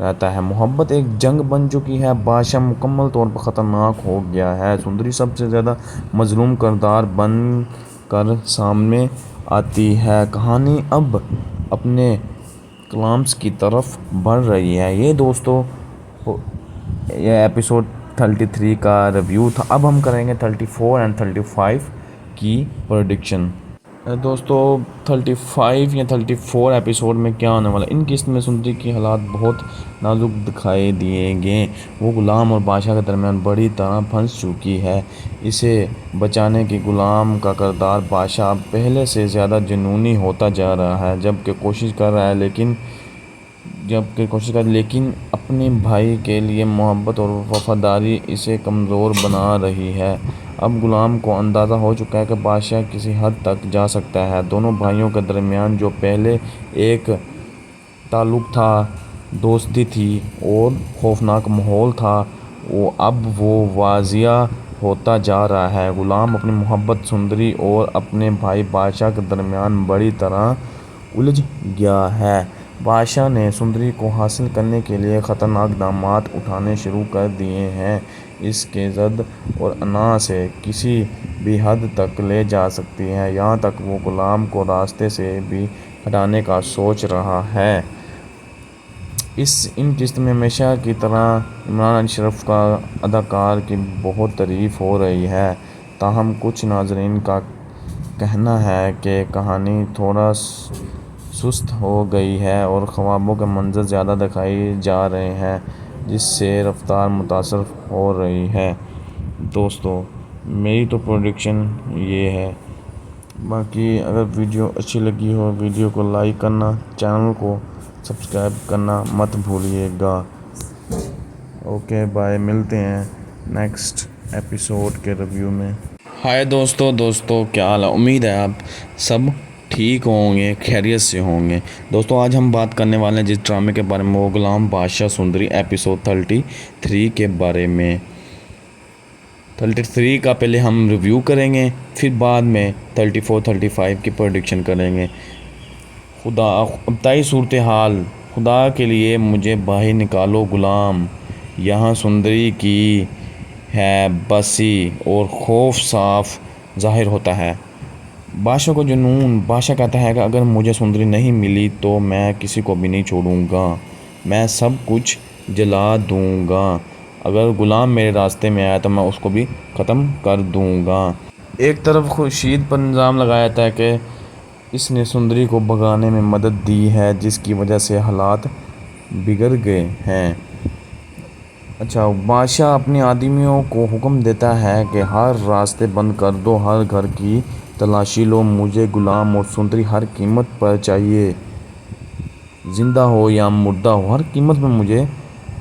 رہتا ہے۔ محبت ایک جنگ بن چکی ہے، بادشاہ مکمل طور پر خطرناک ہو گیا ہے، سندری سب سے زیادہ مظلوم کردار بن کر سامنے آتی ہے، کہانی اب اپنے کلائمیکس کی طرف بڑھ رہی ہے۔ یہ دوستو یہ ایپیسوڈ 33 کا ریویو تھا، اب ہم کریں گے 34 اور 35 کی پریڈکشن۔ دوستو 35 یا 34 ایپیسوڈ میں کیا ہونے والا، ان قسط میں سندری کی حالات بہت نازک دکھائی دیے گئے، وہ غلام اور بادشاہ کے درمیان بڑی طرح پھنس چکی ہے، اسے بچانے کی غلام کا کردار بادشاہ اب پہلے سے زیادہ جنونی ہوتا جا رہا ہے، جبکہ کوشش کر رہا ہے لیکن اپنے بھائی کے لیے محبت اور وفاداری اسے کمزور بنا رہی ہے۔ اب غلام کو اندازہ ہو چکا ہے کہ بادشاہ کسی حد تک جا سکتا ہے، دونوں بھائیوں کے درمیان جو پہلے ایک تعلق تھا، دوستی تھی اور خوفناک ماحول تھا، اب وہ واضح ہوتا جا رہا ہے۔ غلام اپنی محبت سندری اور اپنے بھائی بادشاہ کے درمیان بڑی طرح الجھ گیا ہے۔ بادشاہ نے سندری کو حاصل کرنے کے لیے خطرناک اقدامات اٹھانے شروع کر دیے ہیں، اس کے ضد اور انا سے کسی بھی حد تک لے جا سکتی ہے، یہاں تک وہ غلام کو راستے سے بھی ہٹانے کا سوچ رہا ہے۔ ان قسط میں ہمیشہ کی طرح عمران اشرف کا اداکار کی بہت تعریف ہو رہی ہے، تاہم کچھ ناظرین کا کہنا ہے کہ کہانی تھوڑا سست ہو گئی ہے اور خوابوں کے منظر زیادہ دکھائے جا رہے ہیں، جس سے رفتار متاثر ہو رہی ہے۔ دوستو میری تو پروڈکشن یہ ہے، باقی اگر ویڈیو اچھی لگی ہو ویڈیو کو لائک کرنا، چینل کو سبسکرائب کرنا مت بھولیے گا۔ اوکے بائے، ملتے ہیں نیکسٹ ایپیسوڈ کے ریویو میں۔ ہائے دوستو کیا حال ہے؟ امید ہے آپ سب ٹھیک ہوں گے، خیریت سے ہوں گے۔ دوستو آج ہم بات کرنے والے ہیں جس ڈرامے کے بارے میں، وہ غلام بادشاہ سندری ایپیسوڈ 33 کے بارے میں۔ 33 کا پہلے ہم ریویو کریں گے، پھر بعد میں 34 35 کی پریڈکشن کریں گے۔ ابتدائی صورتحال، خدا کے لیے مجھے باہر نکالو غلام، یہاں سندری کی ہے بسی اور خوف صاف ظاہر ہوتا ہے۔ بادشاہ کو جنون، بادشاہ کہتا ہے کہ اگر مجھے سندری نہیں ملی تو میں کسی کو بھی نہیں چھوڑوں گا، میں سب کچھ جلا دوں گا، اگر غلام میرے راستے میں آیا تو میں اس کو بھی ختم کر دوں گا۔ ایک طرف خورشید پر الزام لگایا جاتا ہے کہ اس نے سندری کو بھگانے میں مدد دی ہے، جس کی وجہ سے حالات بگڑ گئے ہیں۔ بادشاہ اپنے آدمیوں کو حکم دیتا ہے کہ ہر راستے بند کر دو، ہر گھر کی تلاشی لو، مجھے غلام اور سندری ہر قیمت پر چاہیے، زندہ ہو یا مردہ ہو، ہر قیمت میں مجھے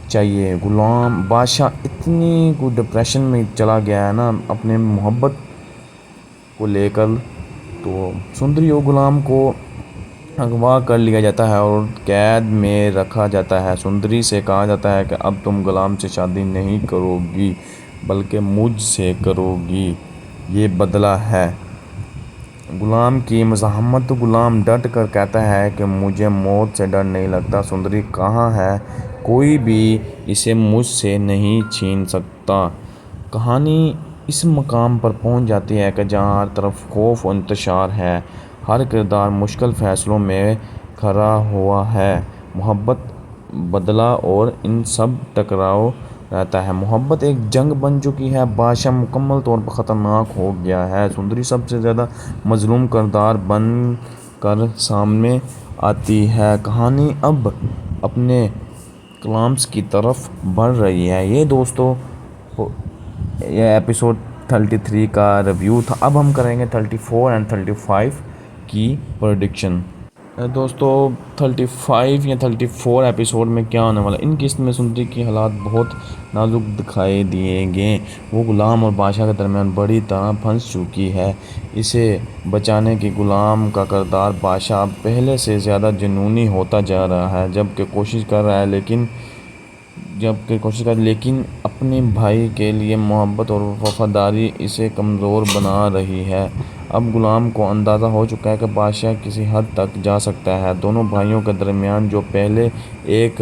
چاہیے۔ غلام بادشاہ اتنی کوئی ڈپریشن میں چلا گیا ہے نا اپنے محبت کو لے کر، تو سندری اور غلام کو اغوا کر لیا جاتا ہے اور قید میں رکھا جاتا ہے۔ سندری سے کہا جاتا ہے کہ اب تم غلام سے شادی نہیں کرو گی بلکہ مجھ سے کرو گی، یہ بدلہ ہے۔ غلام کی مزاحمت، غلام ڈٹ کر کہتا ہے کہ مجھے موت سے ڈر نہیں لگتا، سندری کہاں ہے، کوئی بھی اسے مجھ سے نہیں چھین سکتا۔ کہانی اس مقام پر پہنچ جاتی ہے کہ جہاں ہر طرف خوف و انتشار ہے، ہر کردار مشکل فیصلوں میں کھڑا ہوا ہے، محبت، بدلہ اور ان سب ٹکراؤ رہتا ہے۔ محبت ایک جنگ بن چکی ہے، بادشاہ مکمل طور پر خطرناک ہو گیا ہے، سندری سب سے زیادہ مظلوم کردار بن کر سامنے آتی ہے، کہانی اب اپنے کلائمیکس کی طرف بڑھ رہی ہے۔ یہ دوستو یہ ایپیسوڈ 33 کا ریویو تھا، اب ہم کریں گے 34 اور 35 کی پریڈکشن۔ دوستو 35 یا 34 ایپیسوڈ میں کیا ہونے والا، ان قسط میں سندری کی حالات بہت نازک دکھائی دیے گئے، وہ غلام اور بادشاہ کے درمیان بڑی طرح پھنس چکی ہے، اسے بچانے کی غلام کا کردار بادشاہ اب پہلے سے زیادہ جنونی ہوتا جا رہا ہے، جبکہ کوشش کر رہا ہے لیکن اپنے بھائی کے لیے محبت اور وفاداری اسے کمزور بنا رہی ہے۔ اب غلام کو اندازہ ہو چکا ہے کہ بادشاہ کسی حد تک جا سکتا ہے، دونوں بھائیوں کے درمیان جو پہلے ایک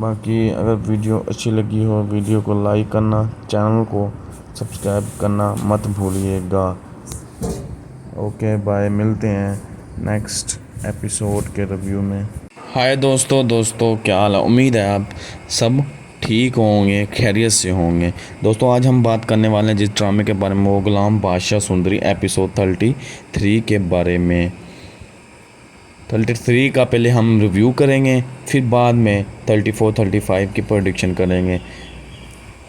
باقی اگر ویڈیو اچھی لگی ہو ویڈیو کو لائک کرنا، چینل کو سبسکرائب کرنا مت بھولیے گا۔ اوکے بائے، ملتے ہیں نیکسٹ ایپیسوڈ کے ریویو میں۔ ہائے دوستو کیا حال ہے؟ امید ہے آپ سب ٹھیک ہوں گے، خیریت سے ہوں گے۔ دوستو آج ہم بات کرنے والے ہیں جس ڈرامے کے بارے میں، وہ غلام بادشاہ سندری ایپیسوڈ 33 کے بارے میں۔ 33 کا پہلے ہم ریویو کریں گے، پھر بعد میں 34-35 کی پریڈکشن کریں گے۔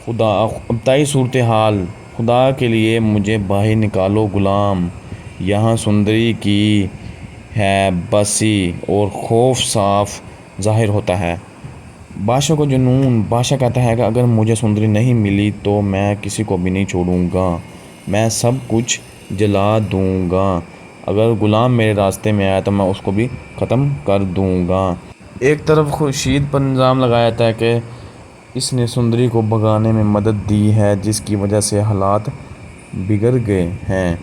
خدا ابتدائی صورتحال، خدا کے لیے مجھے باہر نکالو غلام، یہاں سندری کی ہے بسی اور خوف صاف ظاہر ہوتا ہے۔ بادشاہ کو جنون، بادشاہ کہتا ہے کہ اگر مجھے سندری نہیں ملی تو میں کسی کو بھی نہیں چھوڑوں گا، میں سب کچھ جلا دوں گا، اگر غلام میرے راستے میں آیا تو میں اس کو بھی ختم کر دوں گا۔ ایک طرف خورشید پر الزام لگایا جاتا ہے کہ اس نے سندری کو بھگانے میں مدد دی ہے، جس کی وجہ سے حالات بگڑ گئے ہیں۔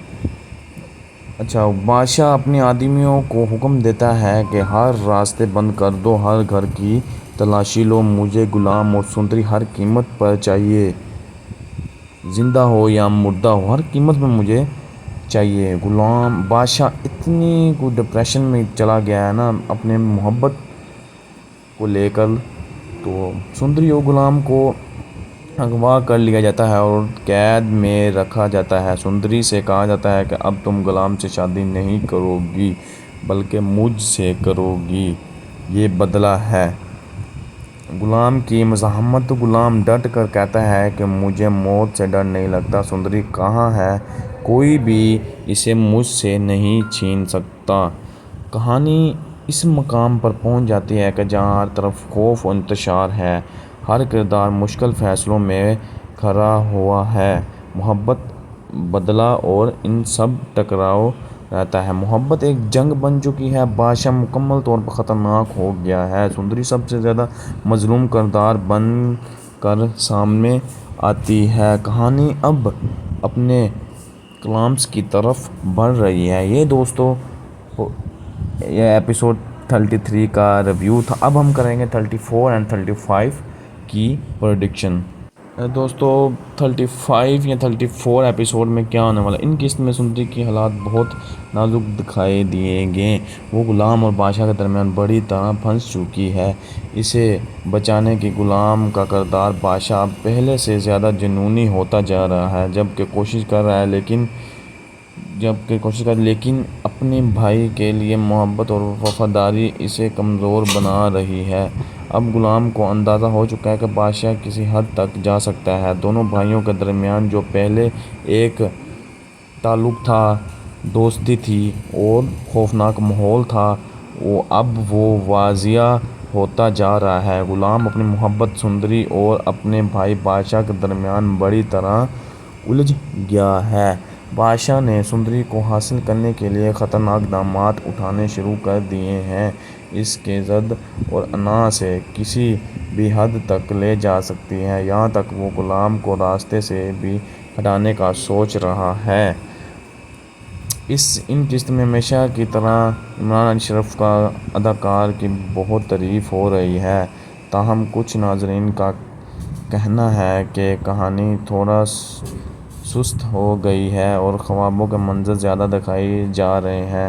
اچھا، بادشاہ اپنے آدمیوں کو حکم دیتا ہے کہ ہر راستے بند کر دو، ہر گھر کی تلاشی لو، مجھے غلام اور سندری ہر قیمت پر چاہیے، زندہ ہو یا مردہ ہو، ہر قیمت میں مجھے چاہیے۔ غلام بادشاہ اتنی کوئی ڈپریشن میں چلا گیا ہے نا اپنے محبت کو لے کر، تو سندری اور غلام کو اغوا کر لیا جاتا ہے اور قید میں رکھا جاتا ہے۔ سندری سے کہا جاتا ہے کہ اب تم غلام سے شادی نہیں کرو گی بلکہ مجھ سے کرو گی، یہ بدلہ ہے۔ غلام کی مزاحمت، تو غلام ڈٹ کر کہتا ہے کہ مجھے موت سے ڈر نہیں لگتا، سندری کہاں ہے، کوئی بھی اسے مجھ سے نہیں چھین سکتا۔ کہانی اس مقام پر پہنچ جاتی ہے کہ جہاں ہر طرف خوف و انتشار ہے، ہر کردار مشکل فیصلوں میں کھڑا ہوا ہے، محبت، بدلہ اور ان سب ٹکراؤ رہتا ہے۔ محبت ایک جنگ بن چکی ہے، بادشاہ مکمل طور پر خطرناک ہو گیا ہے، سندری سب سے زیادہ مظلوم کردار بن کر سامنے آتی ہے۔ کہانی اب اپنے کلائمیکس کی طرف بڑھ رہی ہے۔ یہ دوستو یہ ایپیسوڈ 33 کا ریویو تھا۔ اب ہم کریں گے 34 اور 35 کی پریڈکشن۔ دوستو 35 یا 34 ایپیسوڈ میں کیا ہونے والا ہے؟ ان قسط میں سندری کی حالات بہت نازک دکھائی دیے گئے، وہ غلام اور بادشاہ کے درمیان بڑی طرح پھنس چکی ہے، اسے بچانے کی غلام کا کردار بادشاہ اب پہلے سے زیادہ جنونی ہوتا جا رہا ہے، جبکہ کوشش کر رہا ہے لیکن اپنے بھائی کے لیے محبت اور وفاداری اسے کمزور بنا رہی ہے۔ اب غلام کو اندازہ ہو چکا ہے کہ بادشاہ کسی حد تک جا سکتا ہے، دونوں بھائیوں کے درمیان جو پہلے ایک تعلق تھا، دوستی تھی اور خوفناک ماحول تھا، اب وہ واضح ہوتا جا رہا ہے۔ غلام اپنی محبت سندری اور اپنے بھائی بادشاہ کے درمیان بڑی طرح الجھ گیا ہے۔ بادشاہ نے سندری کو حاصل کرنے کے لیے خطرناک اقدامات اٹھانے شروع کر دیے ہیں، اس کے ضد اور انا سے کسی بھی حد تک لے جا سکتی ہے، یہاں تک وہ غلام کو راستے سے بھی ہٹانے کا سوچ رہا ہے۔ ان قسط میں ہمیشہ کی طرح عمران اشرف کا اداکار کی بہت تعریف ہو رہی ہے، تاہم کچھ ناظرین کا کہنا ہے کہ کہانی تھوڑا سست ہو گئی ہے اور خوابوں کے منظر زیادہ دکھائے جا رہے ہیں،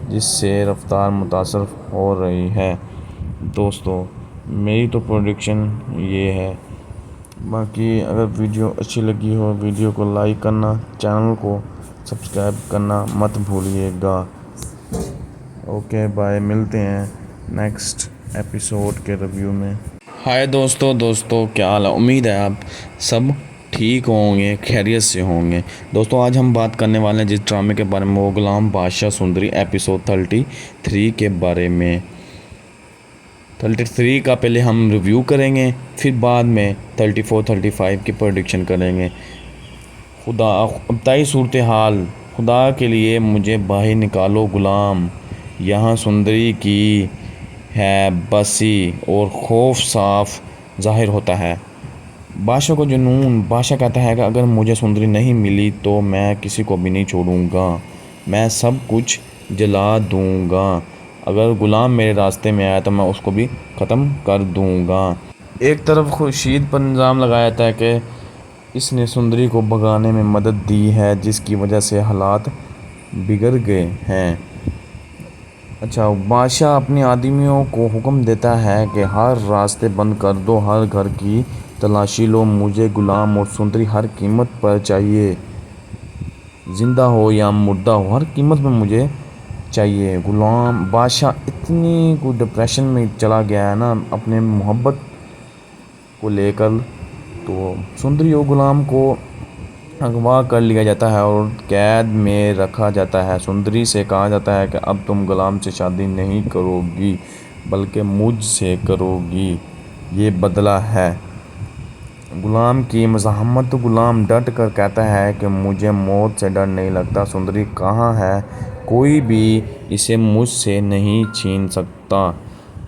جس سے رفتار متاثر ہو رہی ہے۔ دوستو میری تو پریڈکشن یہ ہے، باقی اگر ویڈیو اچھی لگی ہو ویڈیو کو لائک کرنا، چینل کو سبسکرائب کرنا مت بھولیے گا۔ اوکے بائے، ملتے ہیں نیکسٹ ایپیسوڈ کے ریویو میں۔ ہائے دوستو کیا حال ہے؟ امید ہے آپ سب ٹھیک ہوں گے، خیریت سے ہوں گے۔ دوستو آج ہم بات کرنے والے ہیں جس ڈرامے کے بارے میں، وہ غلام بادشاہ سندری ایپیسوڈ 33 کے بارے میں۔ 33 کا پہلے ہم ریویو کریں گے، پھر بعد میں 34-35 کی پریڈکشن کریں گے۔ خدا ابتدائی صورتحال، خدا کے لیے مجھے باہر نکالو غلام، یہاں سندری کی ہے بسی اور خوف صاف ظاہر ہوتا ہے۔ بادشاہ کو جنون، بادشاہ کہتا ہے کہ اگر مجھے سندری نہیں ملی تو میں کسی کو بھی نہیں چھوڑوں گا، میں سب کچھ جلا دوں گا، اگر غلام میرے راستے میں آیا تو میں اس کو بھی ختم کر دوں گا۔ ایک طرف خورشید پر الزام لگایا جاتا ہے کہ اس نے سندری کو بھگانے میں مدد دی ہے جس کی وجہ سے حالات بگڑ گئے ہیں۔ اچھا، بادشاہ اپنے آدمیوں کو حکم دیتا ہے کہ ہر راستے بند کر دو، ہر گھر کی تلاشی لو، مجھے غلام اور سندری ہر قیمت پر چاہیے، زندہ ہو یا مردہ ہو، ہر قیمت میں مجھے چاہیے غلام۔ بادشاہ اتنی کو ڈپریشن میں چلا گیا ہے نا اپنے محبت کو لے کر، تو سندری اور غلام کو اغوا کر لیا جاتا ہے اور قید میں رکھا جاتا ہے۔ سندری سے کہا جاتا ہے کہ اب تم غلام سے شادی نہیں کرو گی بلکہ مجھ سے کرو گی، یہ بدلہ ہے۔ غلام کی مزاحمت، غلام ڈٹ کر کہتا ہے کہ مجھے موت سے ڈر نہیں لگتا، سندری کہاں ہے، کوئی بھی اسے مجھ سے نہیں چھین سکتا۔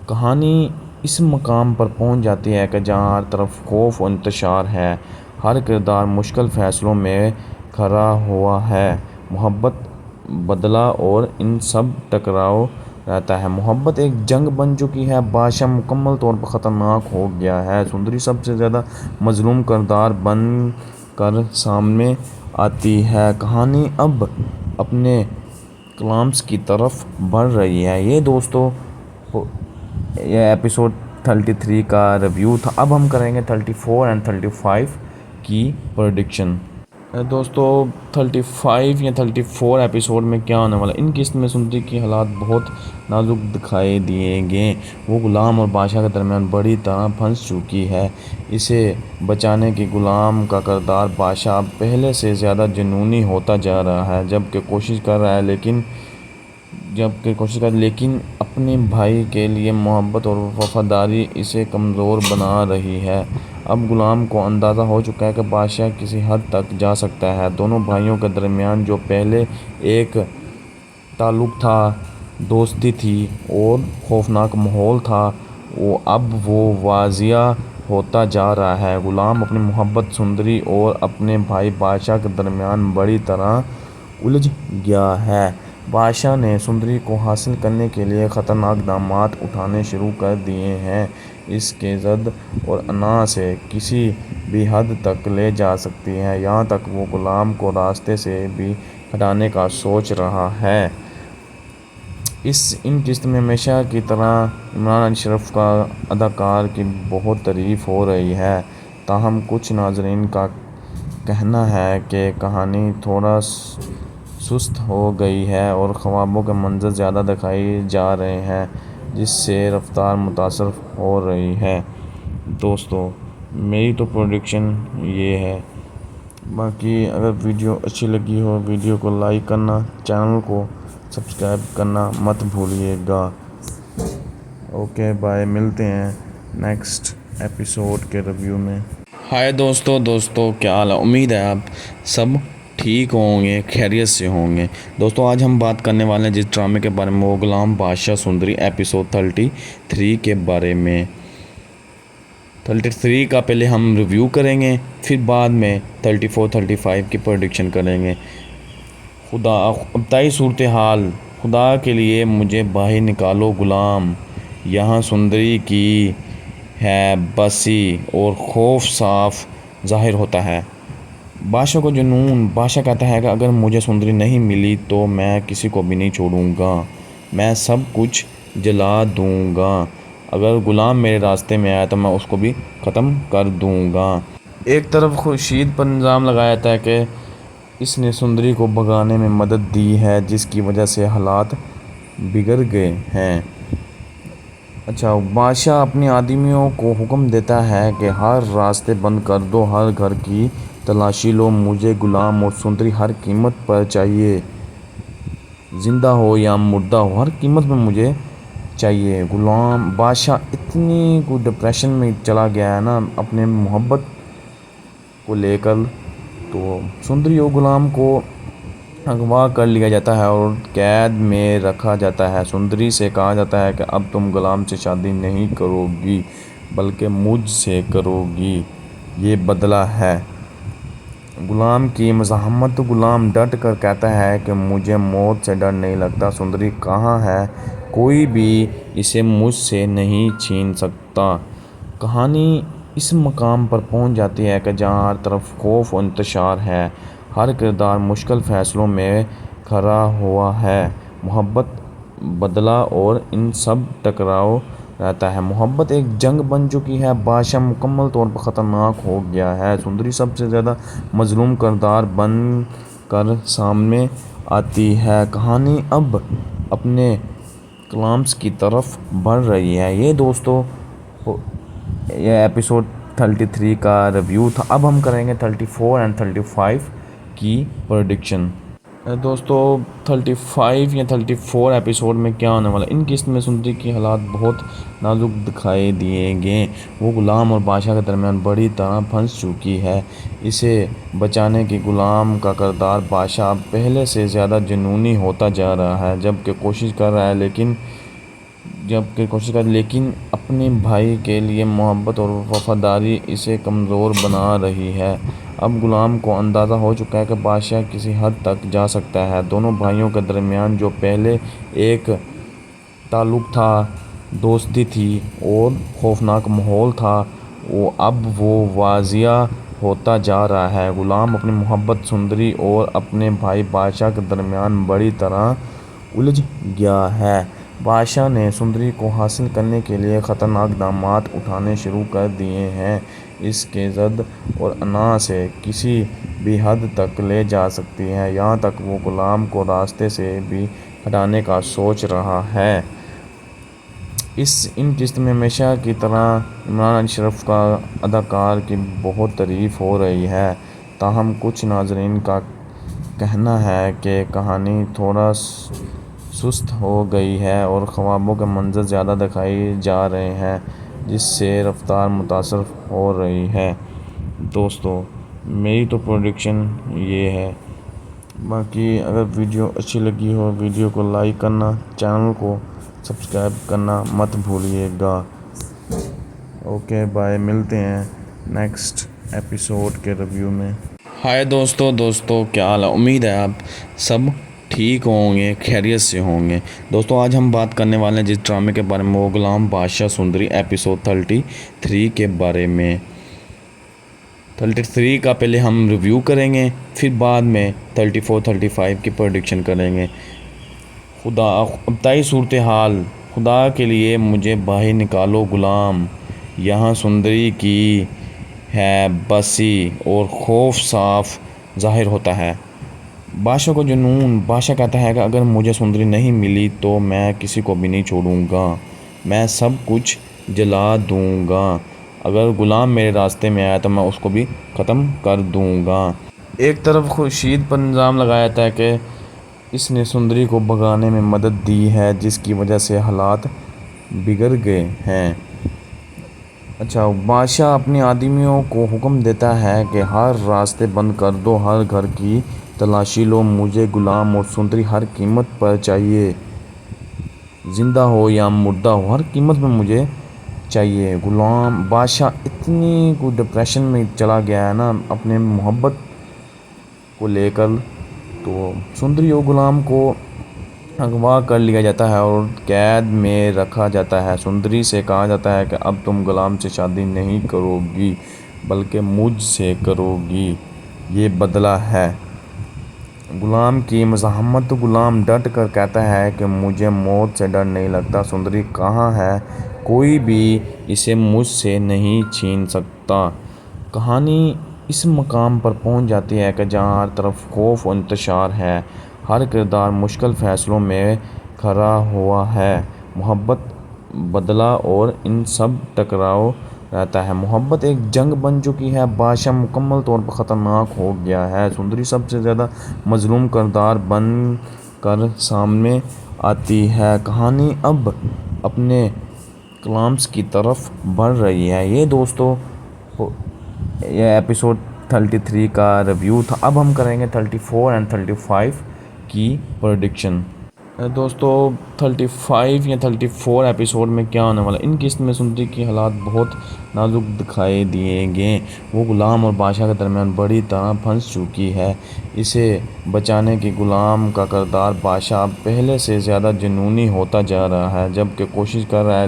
کہانی اس مقام پر پہنچ جاتی ہے کہ جہاں ہر طرف خوف و انتشار ہے، ہر کردار مشکل فیصلوں میں کھڑا ہوا ہے، محبت بدلہ اور ان سب ٹکراؤ رہتا ہے، محبت ایک جنگ بن چکی ہے، بادشاہ مکمل طور پر خطرناک ہو گیا ہے، سندری سب سے زیادہ مظلوم کردار بن کر سامنے آتی ہے۔ کہانی اب اپنے کلائمیکس کی طرف بڑھ رہی ہے۔ یہ دوستو یہ ایپیسوڈ 33 کا ریویو تھا۔ اب ہم کریں گے 34 اور 35 کی پریڈکشن۔ دوستو 35 یا 34 ایپیسوڈ میں کیا ہونے والا، ان قسط میں سندری کی حالات بہت نازک دکھائی دیے گئے، وہ غلام اور بادشاہ کے درمیان بڑی طرح پھنس چکی ہے، اسے بچانے کی غلام کا کردار بادشاہ اب پہلے سے زیادہ جنونی ہوتا جا رہا ہے، جبکہ کوشش کر رہا ہے لیکن اپنے بھائی کے لیے محبت اور وفاداری اسے کمزور بنا رہی ہے۔ اب غلام کو اندازہ ہو چکا ہے کہ بادشاہ کسی حد تک جا سکتا ہے، دونوں بھائیوں کے درمیان جو پہلے ایک تعلق تھا، دوستی تھی اور خوفناک ماحول تھا، اب وہ واضح ہوتا جا رہا ہے۔ غلام اپنی محبت سندری اور اپنے بھائی بادشاہ کے درمیان بڑی طرح الجھ گیا ہے۔ بادشاہ نے سندری کو حاصل کرنے کے لیے خطرناک اقدامات اٹھانے شروع کر دیے ہیں، اس کے ضد اور انا سے کسی بھی حد تک لے جا سکتی ہے، یہاں تک وہ غلام کو راستے سے بھی ہٹانے کا سوچ رہا ہے۔ ان قسط میں ہمیشہ کی طرح عمران اشرف کا اداکار کی بہت تعریف ہو رہی ہے، تاہم کچھ ناظرین کا کہنا ہے کہ کہانی تھوڑا سست ہو گئی ہے اور خوابوں کے منظر زیادہ دکھائے جا رہے ہیں، جس سے رفتار متاثر ہو رہی ہے۔ دوستو میری تو پروڈکشن یہ ہے، باقی اگر ویڈیو اچھی لگی ہو ویڈیو کو لائک کرنا، چینل کو سبسکرائب کرنا مت بھولیے گا۔ اوکے بائے، ملتے ہیں نیکسٹ ایپیسوڈ کے ریویو میں۔ ہائے دوستو کیا حال ہے؟ امید ہے آپ سب ٹھیک ہوں گے، خیریت سے ہوں گے۔ دوستو آج ہم بات کرنے والے ہیں جس ڈرامے کے بارے میں، وہ غلام بادشاہ سندری ایپیسوڈ 33 کے بارے میں۔ 33 کا پہلے ہم ریویو کریں گے، پھر بعد میں 34 35 کی پریڈکشن کریں گے۔ ابتدائی صورتحال، خدا کے لیے مجھے باہر نکالو غلام، یہاں سندری کی ہے بسی اور خوف صاف ظاہر ہوتا ہے۔ بادشاہ کو جنون، بادشاہ کہتا ہے کہ اگر مجھے سندری نہیں ملی تو میں کسی کو بھی نہیں چھوڑوں گا، میں سب کچھ جلا دوں گا، اگر غلام میرے راستے میں آیا تو میں اس کو بھی ختم کر دوں گا۔ ایک طرف خورشید پر الزام لگایا جاتا ہے کہ اس نے سندری کو بھگانے میں مدد دی ہے جس کی وجہ سے حالات بگڑ گئے ہیں۔ اچھا، بادشاہ اپنے آدمیوں کو حکم دیتا ہے کہ ہر راستے بند کر دو، ہر گھر کی تلاشی لو، مجھے غلام اور سندری ہر قیمت پر چاہیے، زندہ ہو یا مردہ ہو، ہر قیمت میں مجھے چاہیے غلام۔ بادشاہ اتنی کو ڈپریشن میں چلا گیا ہے نا اپنے محبت کو لے کر، تو سندری اور غلام کو اغوا کر لیا جاتا ہے اور قید میں رکھا جاتا ہے۔ سندری سے کہا جاتا ہے کہ اب تم غلام سے شادی نہیں کرو گی بلکہ مجھ سے کرو گی، یہ بدلہ ہے۔ غلام کی مزاحمت، غلام ڈٹ کر کہتا ہے کہ مجھے موت سے ڈر نہیں لگتا، سندری کہاں ہے، کوئی بھی اسے مجھ سے نہیں چھین سکتا۔ کہانی اس مقام پر پہنچ جاتی ہے کہ جہاں ہر طرف خوف و انتشار ہے، ہر کردار مشکل فیصلوں میں کھڑا ہوا ہے، محبت بدلہ اور ان سب ٹکراؤ رہتا ہے، محبت ایک جنگ بن چکی ہے، بادشاہ مکمل طور پر خطرناک ہو گیا ہے، سندری سب سے زیادہ مظلوم کردار بن کر سامنے آتی ہے، کہانی اب اپنے کلائمیکس کی طرف بڑھ رہی ہے۔ یہ دوستو یہ ایپیسوڈ 33 کا ریویو تھا، اب ہم کریں گے 34 اور 35 کی پریڈکشن۔ دوستو 35 یا 34 ایپیسوڈ میں کیا ہونے والا، ان قسط میں سندری کی حالات بہت نازک دکھائی دیے گئے، وہ غلام اور بادشاہ کے درمیان بڑی طرح پھنس چکی ہے، اسے بچانے کی غلام کا کردار بادشاہ اب پہلے سے زیادہ جنونی ہوتا جا رہا ہے، جبکہ کوشش کر رہا ہے لیکن اپنے بھائی کے لیے محبت اور وفاداری اسے کمزور بنا رہی ہے، اب غلام کو اندازہ ہو چکا ہے کہ بادشاہ کسی حد تک جا سکتا ہے، دونوں بھائیوں کے درمیان جو پہلے ایک تعلق تھا، دوستی تھی اور خوفناک ماحول تھا، اب وہ واضح ہوتا جا رہا ہے، غلام اپنی محبت سندری اور اپنے بھائی بادشاہ کے درمیان بڑی طرح الجھ گیا ہے، بادشاہ نے سندری کو حاصل کرنے کے لیے خطرناک اقدامات اٹھانے شروع کر دیے ہیں، اس کے ضد اور انا سے کسی بھی حد تک لے جا سکتی ہے، یہاں تک وہ غلام کو راستے سے بھی ہٹانے کا سوچ رہا ہے۔ ان قسط میں ہمیشہ کی طرح عمران اشرف کا اداکار کی بہت تعریف ہو رہی ہے، تاہم کچھ ناظرین کا کہنا ہے کہ کہانی تھوڑا سست ہو گئی ہے اور خوابوں کے منظر زیادہ دکھائے جا رہے ہیں، جس سے رفتار متاثر ہو رہی ہے۔ دوستو میری تو پروڈکشن یہ ہے، باقی اگر ویڈیو اچھی لگی ہو ویڈیو کو لائک کرنا، چینل کو سبسکرائب کرنا مت بھولیے گا۔ اوکے بائے، ملتے ہیں نیکسٹ ایپیسوڈ کے ریویو میں۔ ہائے دوستو کیا حال ہے؟ امید ہے آپ سب ٹھیک ہوں گے، خیریت سے ہوں گے۔ دوستو آج ہم بات کرنے والے ہیں جس ڈرامے کے بارے میں، وہ غلام بادشاہ سندری ایپیسوڈ 33 کے بارے میں۔ 33 کا پہلے ہم ریویو کریں گے، پھر بعد میں 34 35 کی پریڈکشن کریں گے۔ ابتدائی صورتحال، خدا کے لیے مجھے باہر نکالو غلام، یہاں سندری کی ہے بسی اور خوف صاف ظاہر ہوتا ہے، بادشاہ کو جنون، بادشاہ کہتا ہے کہ اگر مجھے سندری نہیں ملی تو میں کسی کو بھی نہیں چھوڑوں گا، میں سب کچھ جلا دوں گا، اگر غلام میرے راستے میں آیا تو میں اس کو بھی ختم کر دوں گا۔ ایک طرف خورشید پر الزام لگایا جاتا ہے کہ اس نے سندری کو بھگانے میں مدد دی ہے، جس کی وجہ سے حالات بگڑ گئے ہیں۔ بادشاہ اپنے آدمیوں کو حکم دیتا ہے کہ ہر راستے بند کر دو، ہر گھر کی تلاشی لو، مجھے غلام اور سندری ہر قیمت پر چاہیے، زندہ ہو یا مردہ ہو، ہر قیمت میں مجھے چاہیے۔ غلام بادشاہ اتنی کوئی ڈپریشن میں چلا گیا ہے نا اپنے محبت کو لے کر، تو سندری اور غلام کو اغوا کر لیا جاتا ہے اور قید میں رکھا جاتا ہے، سندری سے کہا جاتا ہے کہ اب تم غلام سے شادی نہیں کرو گی بلکہ مجھ سے کرو گی، یہ بدلہ ہے۔ غلام کی مزاحمت، غلام ڈٹ کر کہتا ہے کہ مجھے موت سے ڈر نہیں لگتا، سندری کہاں ہے، کوئی بھی اسے مجھ سے نہیں چھین سکتا، کہانی اس مقام پر پہنچ جاتی ہے کہ جہاں ہر طرف خوف و انتشار ہے، ہر کردار مشکل فیصلوں میں کھڑا ہوا ہے، محبت بدلہ اور ان سب ٹکراؤ رہتا ہے، محبت ایک جنگ بن چکی ہے، بادشاہ مکمل طور پر خطرناک ہو گیا ہے، سندری سب سے زیادہ مظلوم کردار بن کر سامنے آتی ہے، کہانی اب اپنے کلائمیکس کی طرف بڑھ رہی ہے۔ یہ دوستو یہ ایپیسوڈ 33 کا ریویو تھا، اب ہم کریں گے 34 اور 35 کی پریڈکشن۔ دوستو 35 یا 34 ایپیسوڈ میں کیا ہونے والا، ان قسط میں سندری کی حالات بہت نازک دکھائی دیے گئے، وہ غلام اور بادشاہ کے درمیان بڑی طرح پھنس چکی ہے، اسے بچانے کی غلام کا کردار بادشاہ اب پہلے سے زیادہ جنونی ہوتا جا رہا ہے، جبکہ کوشش کر رہا ہے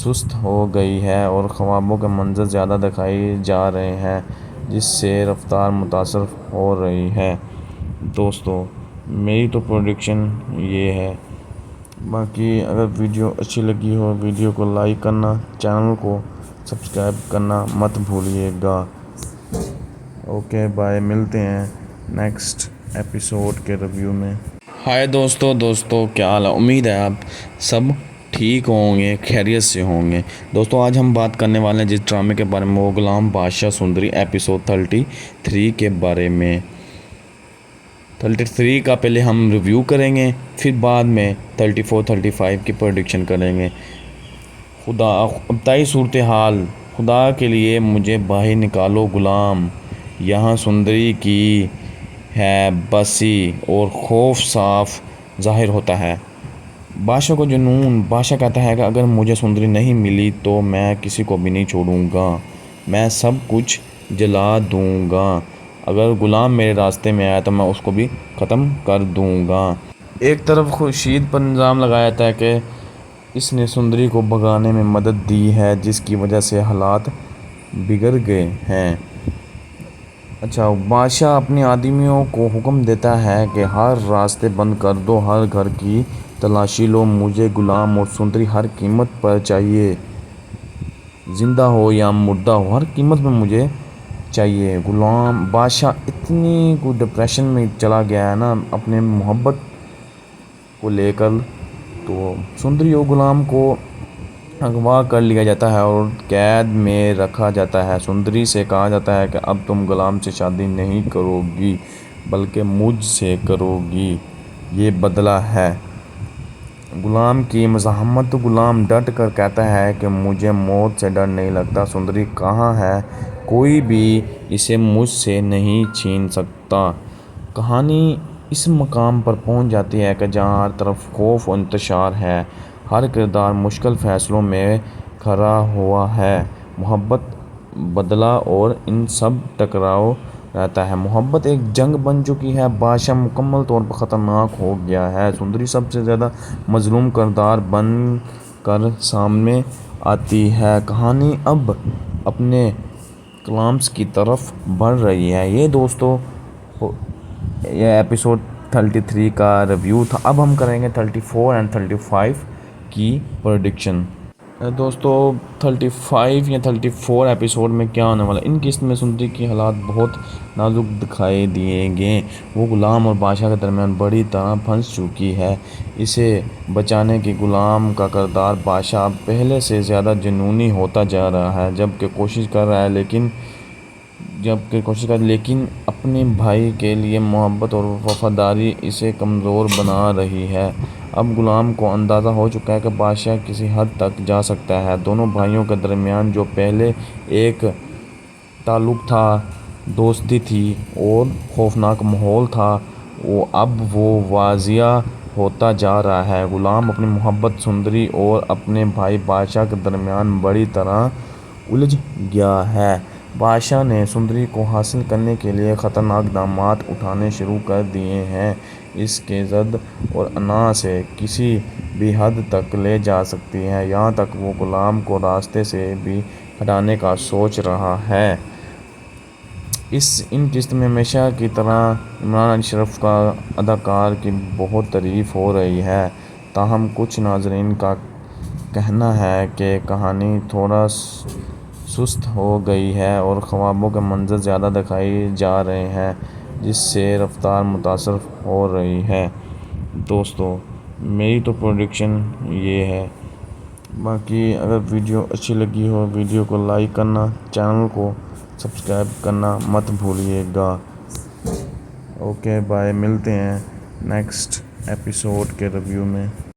سست ہو گئی ہے اور خوابوں کے منظر زیادہ دکھائی جا رہے ہیں، جس سے رفتار متاثر ہو رہی ہے۔ دوستو میری تو پروڈکشن یہ ہے، باقی اگر ویڈیو اچھی لگی ہو ویڈیو کو لائک کرنا، چینل کو سبسکرائب کرنا مت بھولیے گا۔ اوکے بائے، ملتے ہیں نیکسٹ ایپیسوڈ کے ریویو میں۔ ہائے دوستو کیا حال ہے؟ امید ہے آپ سب ٹھیک ہوں گے، خیریت سے ہوں گے۔ دوستو آج ہم بات کرنے والے ہیں جس ڈرامے کے بارے میں، وہ غلام بادشاہ سندری ایپیسوڈ 33 کے بارے میں۔ 33 کا پہلے ہم ریویو کریں گے، پھر بعد میں 34-35 کی پریڈکشن کریں گے۔ ابتدائی صورتحال: خدا کے لیے مجھے باہر نکالو غلام، یہاں سندری کی ہے بسی اور خوف صاف ظاہر ہوتا ہے۔ بادشاہ کو جنون: بادشاہ کہتا ہے کہ اگر مجھے سندری نہیں ملی تو میں کسی کو بھی نہیں چھوڑوں گا، میں سب کچھ جلا دوں گا، اگر غلام میرے راستے میں آیا تو میں اس کو بھی ختم کر دوں گا۔ ایک طرف خورشید پر الزام لگایا جاتا ہے کہ اس نے سندری کو بھگانے میں مدد دی ہے، جس کی وجہ سے حالات بگڑ گئے ہیں۔ بادشاہ اپنے آدمیوں کو حکم دیتا ہے کہ ہر راستے بند کر دو، ہر گھر کی تلاشی لو، مجھے غلام اور سندری ہر قیمت پر چاہیے، زندہ ہو یا مردہ ہو، ہر قیمت میں مجھے چاہیے۔ غلام بادشاہ اتنی کو ڈپریشن میں چلا گیا ہے نا اپنے محبت کو لے کر، تو سندری اور غلام کو اغوا کر لیا جاتا ہے اور قید میں رکھا جاتا ہے۔ سندری سے کہا جاتا ہے کہ اب تم غلام سے شادی نہیں کرو گی بلکہ مجھ سے کرو گی، یہ بدلہ ہے۔ غلام کی مزاحمت: غلام ڈٹ کر کہتا ہے کہ مجھے موت سے ڈر نہیں لگتا، سندری کہاں ہے، کوئی بھی اسے مجھ سے نہیں چھین سکتا۔ کہانی اس مقام پر پہنچ جاتی ہے کہ جہاں ہر طرف خوف و انتشار ہے، ہر کردار مشکل فیصلوں میں کھڑا ہوا ہے، محبت، بدلہ اور ان سب ٹکراؤ رہتا ہے۔ محبت ایک جنگ بن چکی ہے، بادشاہ مکمل طور پر خطرناک ہو گیا ہے، سندری سب سے زیادہ مظلوم کردار بن کر سامنے آتی ہے۔ کہانی اب اپنے کلائمیکس کی طرف بڑھ رہی ہے۔ یہ دوستو یہ ایپیسوڈ 33 کا ریویو تھا۔ اب ہم کریں گے 34 اور 35 کی پریڈکشن۔ دوستو 35 یا 34 ایپیسوڈ میں کیا ہونے والا ہے؟ ان قسط میں سندری کی حالات بہت نازک دکھائی دیے گئے، وہ غلام اور بادشاہ کے درمیان بڑی طرح پھنس چکی ہے، اسے بچانے کی غلام کا کردار بادشاہ اب پہلے سے زیادہ جنونی ہوتا جا رہا ہے، جبکہ کوشش کر رہا ہے لیکن اپنے بھائی کے لیے محبت اور وفاداری اسے کمزور بنا رہی ہے۔ اب غلام کو اندازہ ہو چکا ہے کہ بادشاہ کسی حد تک جا سکتا ہے، دونوں بھائیوں کے درمیان جو پہلے ایک تعلق تھا، دوستی تھی اور خوفناک ماحول تھا، اب وہ واضح ہوتا جا رہا ہے۔ غلام اپنی محبت سندری اور اپنے بھائی بادشاہ کے درمیان بڑی طرح الجھ گیا ہے۔ بادشاہ نے سندری کو حاصل کرنے کے لیے خطرناک اقدامات اٹھانے شروع کر دیے ہیں، اس کے ضد اور انا سے کسی بھی حد تک لے جا سکتی ہے، یہاں تک وہ غلام کو راستے سے بھی ہٹانے کا سوچ رہا ہے۔ ان قسط میں ہمیشہ کی طرح عمران اشرف کا اداکار کی بہت تعریف ہو رہی ہے، تاہم کچھ ناظرین کا کہنا ہے کہ کہانی تھوڑا سست ہو گئی ہے اور خوابوں کے منظر زیادہ دکھائی جا رہے ہیں، جس سے رفتار متاثر ہو رہی ہے۔ دوستو میری تو پروڈکشن یہ ہے، باقی اگر ویڈیو اچھی لگی ہو ویڈیو کو لائک کرنا، چینل کو سبسکرائب کرنا مت بھولیے گا۔ اوکے بائے، ملتے ہیں نیکسٹ ایپیسوڈ کے ریویو میں۔